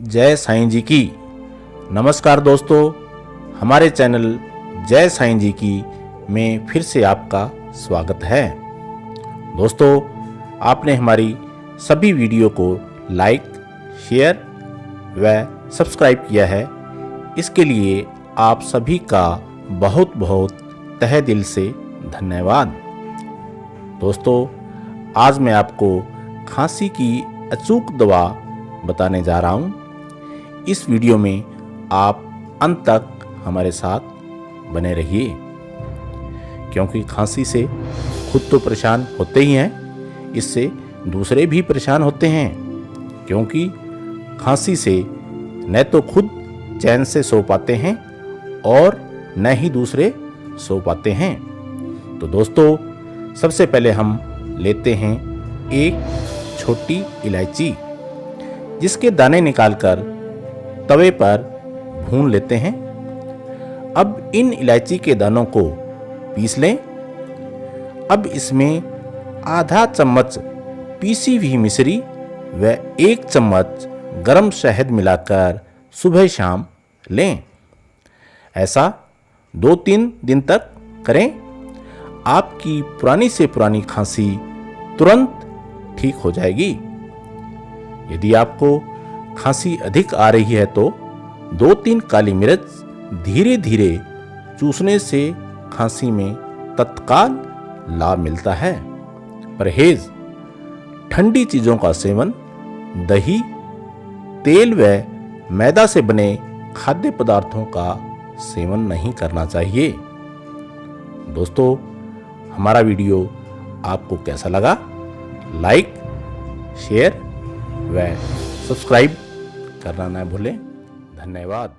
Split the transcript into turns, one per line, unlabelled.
जय साईं जी की। नमस्कार दोस्तों, हमारे चैनल जय साईं जी की में फिर से आपका स्वागत है। दोस्तों, आपने हमारी सभी वीडियो को लाइक, शेयर व सब्सक्राइब किया है। इसके लिए आप सभी का बहुत बहुत तहे दिल से धन्यवाद। दोस्तों, आज मैं आपको खांसी की अचूक दवा बताने जा रहा हूँ। इस वीडियो में आप अंत तक हमारे साथ बने रहिए, क्योंकि खांसी से खुद तो परेशान होते ही हैं, इससे दूसरे भी परेशान होते हैं। क्योंकि खांसी से न तो खुद चैन से सो पाते हैं और न ही दूसरे सो पाते हैं। तो दोस्तों, सबसे पहले हम लेते हैं एक छोटी इलायची, जिसके दाने निकालकर तवे पर भून लेते हैं। अब इन इलायची के दानों को पीस लें। अब इसमें आधा चम्मच पीसी हुई मिश्री व 1 चम्मच गरम शहद मिलाकर सुबह शाम लें। ऐसा 2-3 दिन तक करें। आपकी पुरानी से पुरानी खांसी तुरंत ठीक हो जाएगी। यदि आपको खांसी अधिक आ रही है तो 2-3 काली मिर्च धीरे धीरे चूसने से खांसी में तत्काल लाभ मिलता है। परहेज: ठंडी चीजों का सेवन, दही, तेल व मैदा से बने खाद्य पदार्थों का सेवन नहीं करना चाहिए। दोस्तों, हमारा वीडियो आपको कैसा लगा? लाइक, शेयर व सब्सक्राइब करना न भूलें। धन्यवाद।